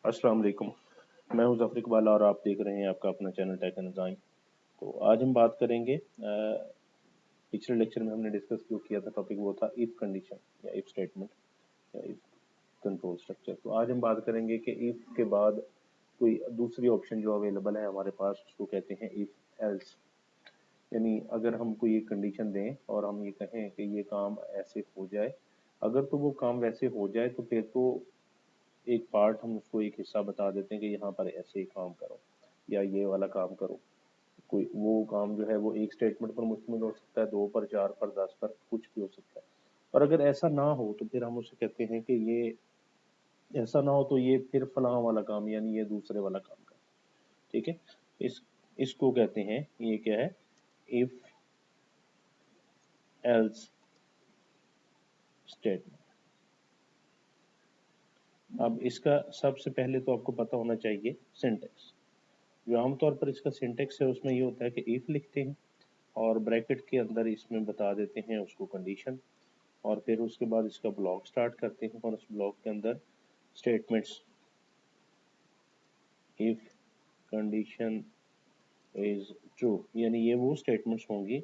अस्सलाम वालेकुम। मैं हूं ज़फ़र इकबाल और आप देख रहे हैं आपका अपना चैनल टेक एंड डिज़ाइन। तो आज हम बात करेंगे पिछले लेक्चर में हमने डिस्कस जो किया था टॉपिक वो था इफ़ कंडीशन या इफ़ स्टेटमेंट या इफ़ कंट्रोल स्ट्रक्चर। तो आज हम बात करेंगे कि इफ़ के बाद कोई दूसरी ऑप्शन जो अवेलेबल है हमारे पास उसको कहते हैं इफ़ एल्स। यानी अगर हम कोई एक कंडीशन दें और हम ये कहें कि ये काम ऐसे हो जाए, अगर तो वो काम वैसे हो जाए तो फिर तो एक पार्ट हम उसको एक हिस्सा बता देते हैं कि यहाँ पर ऐसे ही काम करो या ये वाला काम करो। कोई वो काम जो है वो एक स्टेटमेंट पर मुश्तमिल हो सकता है, 2 पर, 4 पर, 10 पर, कुछ भी हो सकता है। और अगर ऐसा ना हो तो फिर हम उसे कहते हैं कि ये ऐसा ना हो तो ये फिर फलां वाला काम यानी ये दूसरे वाला काम कर। ठीक है। इस इसको कहते हैं, ये क्या है, इफ एल्स स्टेटमेंट। अब इसका सबसे पहले तो आपको पता होना चाहिए सिंटेक्स। जो आमतौर पर इसका सिंटेक्स है उसमें ये होता है कि इफ लिखते हैं और ब्रैकेट के अंदर इसमें बता देते हैं उसको कंडीशन, और फिर उसके बाद इसका ब्लॉक स्टार्ट करते हैं और उस ब्लॉक के अंदर statements if condition is true, यानी ये वो स्टेटमेंट्स होंगी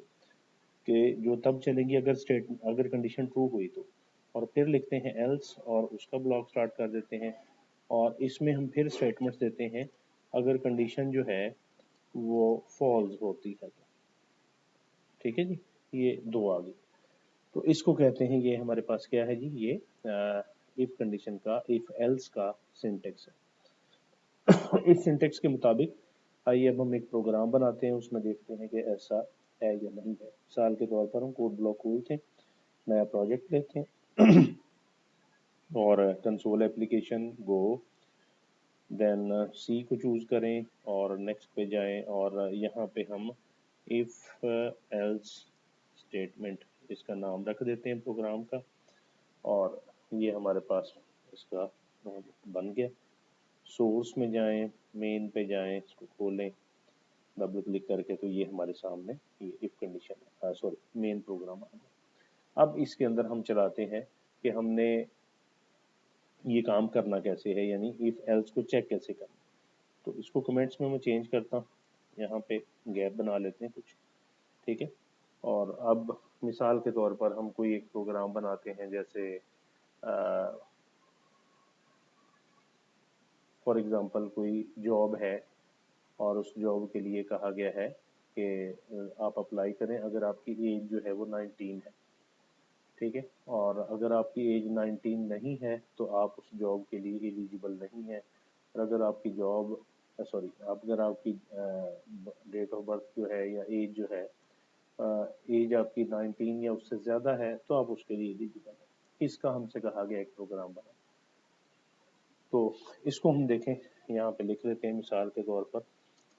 कि जो तब चलेंगी अगर कंडीशन ट्रू हुई तो। और फिर लिखते हैं एल्स और उसका ब्लॉक स्टार्ट कर देते हैं और इसमें हम फिर स्टेटमेंट्स देते हैं अगर कंडीशन जो है वो फॉल्स होती है तो। ठीक है जी, ये दो आ गई। तो इसको कहते हैं, ये हमारे पास क्या है जी, ये इफ कंडीशन का, इफ एल्स का सिंटेक्स है। इस सिंटेक्स के मुताबिक आइए अब हम एक प्रोग्राम बनाते हैं, उसमें देखते हैं कि ऐसा है या नहीं है। मिसाल के तौर पर हम कोड ब्लॉक खोलते हैं, नया प्रोजेक्ट लेते हैं और कंसोल एप्लीकेशन गो, देन सी को चूज करें और नेक्स्ट पे जाएं और यहाँ पे हम इफ एल्स स्टेटमेंट इसका नाम रख देते हैं प्रोग्राम का, और ये हमारे पास इसका बन गया। सोर्स में जाएं, मेन पे जाएं, इसको खोलें डबल क्लिक करके, तो ये हमारे सामने ये if condition sorry main program आ गया। अब इसके अंदर हम चलाते हैं कि हमने ये काम करना कैसे है, यानी इफ एल्स को चेक कैसे करना। तो इसको कमेंट्स में मैं चेंज करता हूँ, यहाँ पे गैप बना लेते हैं कुछ। ठीक है। और अब मिसाल के तौर पर हम कोई एक प्रोग्राम बनाते हैं, जैसे फॉर एग्जांपल कोई जॉब है और उस जॉब के लिए कहा गया है कि आप अप्लाई करें अगर आपकी एज जो है वो 19 है। ठीक है। और अगर आपकी एज 19 नहीं है तो आप उस जॉब के लिए एलिजिबल नहीं है। और अगर आपकी जॉब सॉरी अगर आपकी डेट ऑफ बर्थ जो है या एज जो है, एज आपकी 19 या उससे ज़्यादा है तो आप उसके लिए एलिजिबल है। इसका हमसे कहा गया एक प्रोग्राम बना। तो इसको हम देखें, यहाँ पे लिख लेते हैं। मिसाल के तौर पर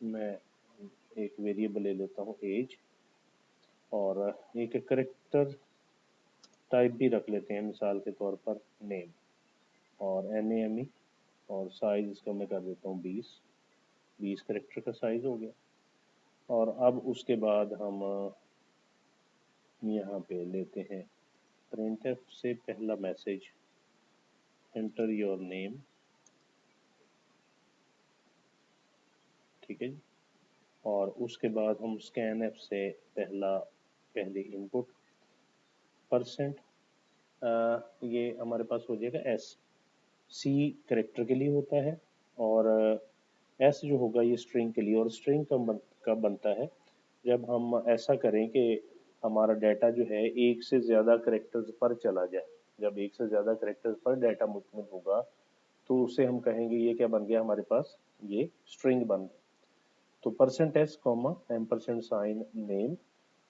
मैं एक वेरिएबल ले लेता हूँ एज, और एक करेक्टर टाइप भी रख लेते हैं, मिसाल के तौर पर नेम और NAME, और साइज इसका मैं कर देता हूँ 20 करेक्टर का साइज हो गया। और अब उसके बाद हम यहाँ पे लेते हैं प्रिंटफ से पहला मैसेज एंटर योर नेम। ठीक है जी। और उसके बाद हम स्कैनफ से पहली इनपुट परसेंट, ये हमारे पास हो जाएगा एस। सी करेक्टर के लिए होता है और एस जो होगा ये स्ट्रिंग के लिए। और स्ट्रिंग कब बनता है, जब हम ऐसा करें कि हमारा डाटा जो है एक से ज़्यादा करेक्टर्स पर चला जाए। जब एक से ज़्यादा करेक्टर्स पर डाटा मुश्तमिल होगा तो उसे हम कहेंगे ये क्या बन गया हमारे पास, ये स्ट्रिंग बन गया। तो percent S comma ampersand sign name,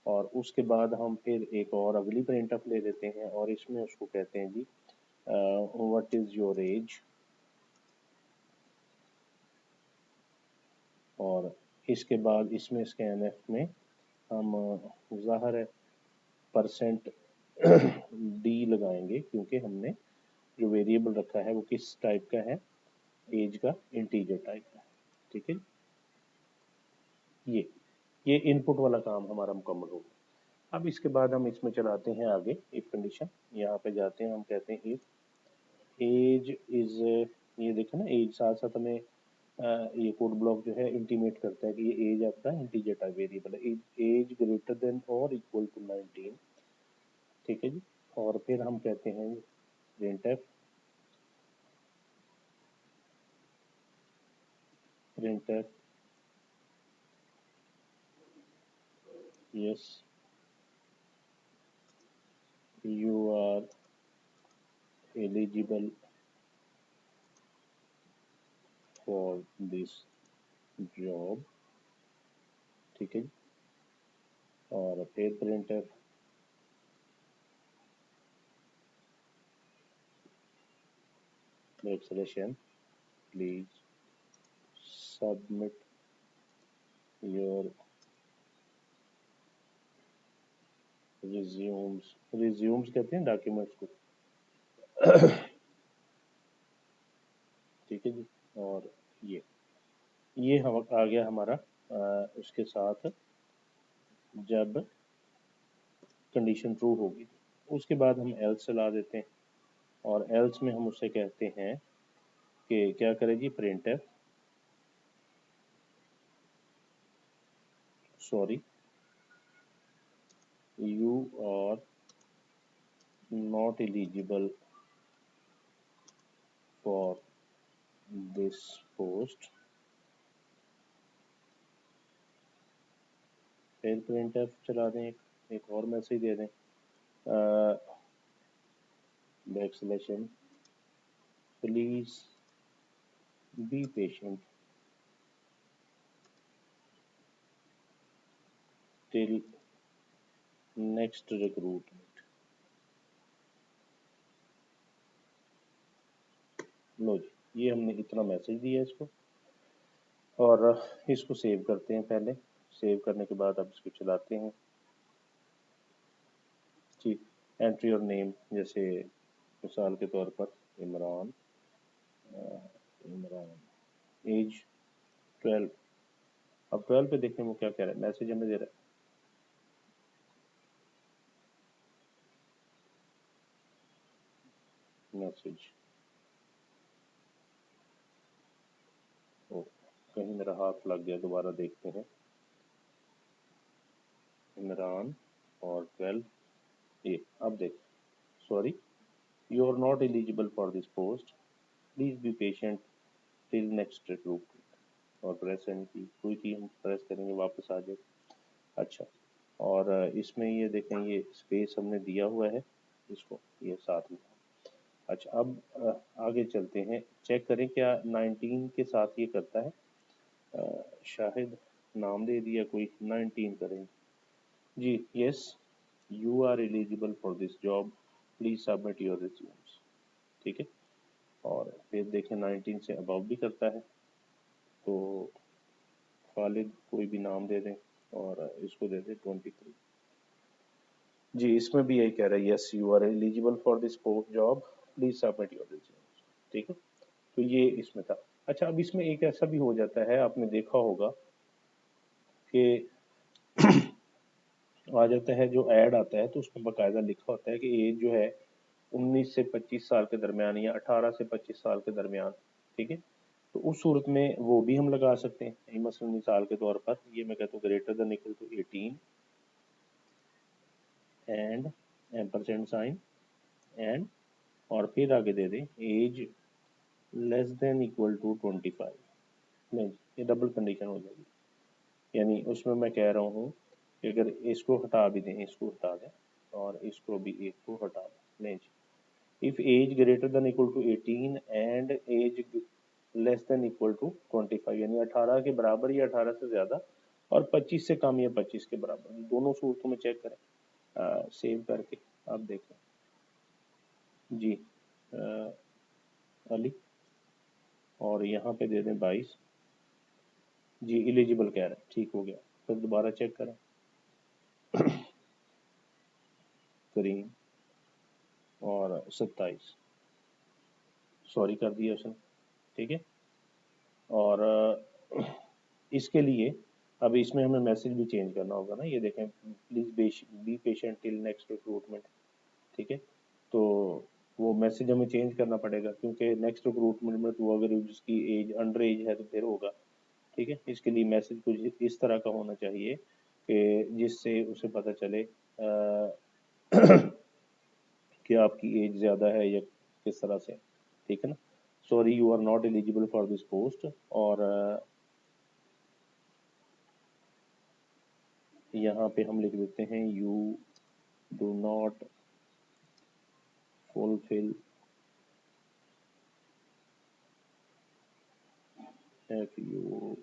और उसके बाद हम फिर एक और अगली प्रिंटफ ले लेते हैं और इसमें उसको कहते हैं जी व्हाट इज योर एज। और इसके बाद इसमें स्कैनफ में हम ज़ाहिर है परसेंट डी लगाएंगे, क्योंकि हमने जो वेरिएबल रखा है वो किस टाइप का है, एज का इंटीजर टाइप का है। ठीक है। ये इनपुट वाला काम हमारा मुकम्मल हो गया। अब इसके बाद हम इसमें चलाते हैं आगे इफ कंडीशन। यहाँ पे जाते हैं, हम कहते हैं इफ एज इज ये देखें ना, एज साथ साथ हमें ये कोड ब्लॉक जो है इंटीमेट करता है कि ये एज आपका इंटीजर टाइप वेरिएबल है, एज ग्रेटर देन और इक्वल टू 19, ठीक है जी। और फिर हम कहते हैं printf, printf yes you are eligible for this job, ठीक है जी। और फिर printf exclamation please submit your resumes, resumes कहते हैं डॉक्यूमेंट्स को, ठीक है जी। और ये हम आ गया हमारा उसके साथ जब कंडीशन ट्रू होगी। उसके बाद हम एल्स चला देते हैं, और एल्स में हम उससे कहते हैं कि क्या करें जी, printf sorry you are not eligible for this post, फिर प्रिंटफ चला दें, एक और मैसेज दे दें, back slash n please be patient till next recruitment. लो जी, ये हमने इतना मैसेज दिया इसको, और इसको सेव करते हैं। पहले सेव करने के बाद अब इसको चलाते हैं जी। एंट्री और नेम, जैसे मिसाल के तौर पर इमरान, इमरान एज 12। अब 12 पे देखें वो क्या कह रहा है, मैसेज हमें दे रहा है मैसेज, ओ कहीं मेरा हाथ लग गया, दोबारा देखते हैं। इमरान और 12, ये अब देख, sorry you are not eligible for this post, please be patient till next recruitment. और प्रेस एन की, कोई की हम प्रेस करेंगे वापस आ जाए। अच्छा, और इसमें ये देखें, ये स्पेस हमने दिया हुआ है इसको, ये साथ में। अच्छा, अब आगे चलते हैं, चेक करें क्या 19 के साथ ये करता है। शाहिद नाम दे दिया कोई, 19 करें जी। Yes you are eligible for this job, please submit your resumes, ठीक है। और फिर देखें 19 से अबव भी करता है, तो खालिद कोई भी नाम दे दें, और इसको दे दें 23 जी। इसमें भी यही कह रहा है, yes you are eligible for this post job, please submit your resumes, ठीक है। तो ये इसमें था। अच्छा, अब इसमें एक ऐसा भी हो जाता है, आपने देखा होगा कि आ जाता है जो ऐड आता है, तो उसमें बाकायदा लिखा होता है कि एज जो है 19 से 25 साल के दरमियान, या 18 से 25 साल के दरमियान, ठीक है। तो उस सूरत में वो भी हम लगा सकते हैं। मसलन मिसाल के तौर पर ये मैं कहता हूँ greater than equal to 18 and ampersand sign and, और फिर आगे दे दें age less than equal to 25। नहीं, ये डबल कंडीशन हो जाएगी, यानी उसमें मैं कह रहा हूँ कि अगर इसको हटा भी दें, इसको हटा दें, और इसको भी एक को हटा दें, नहीं, if age greater than equal to 18 and age less than equal to 25, यानी 18 के बराबर या 18 से ज़्यादा, और 25 से कम या 25 के बराबर, दोनों सूरतों में चेक करें सेव करके। आप देखें जी, अली, और यहाँ पे दे दें 22 जी, एलिजिबल कह रहा है, ठीक हो गया। फिर दोबारा चेक करें, करीम, और 27 सॉरी कर दिया उसने, ठीक है। और इसके लिए अब इसमें हमें मैसेज भी चेंज करना होगा ना, ये देखें please be patient till next recruitment, ठीक है। तो वो मैसेज हमें चेंज करना पड़ेगा, क्योंकि नेक्स्ट रिक्रूटमेंट में तो अगर जिसकी एज अंडर एज है तो फिर होगा। ठीक है, इसके लिए मैसेज कुछ इस तरह का होना चाहिए कि जिससे उसे पता चले कि आपकी एज ज़्यादा है या किस तरह से। ठीक है ना, sorry you are not eligible for this post, और यहाँ पे हम लिख देते हैं you do not fulfil FUL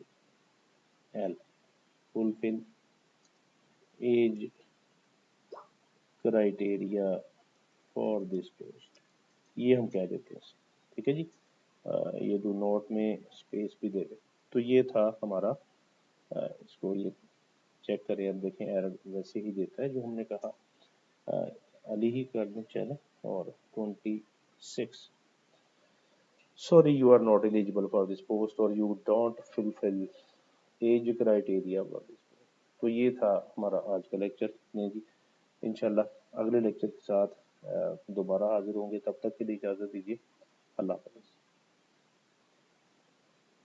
fulfil age criteria for this post, ये हम कह देते हैं। ठीक है जी, ये डू नॉट में स्पेस भी दे दे। तो ये था हमारा, इसको ये चेक करें, अब देखें एरर वैसे ही देता है जो हमने कहा। अली ही कर दें चलें, और 26, sorry you are not eligible for this post or you don't fulfill age criteria for this post। तो ये था हमारा आज का लेक्चर। नहीं जी, इंशाल्लाह अगले लेक्चर के साथ दोबारा हाजिर होंगे, तब तक के लिए इजाज़त दीजिए। अल्लाह हाफ़िज़।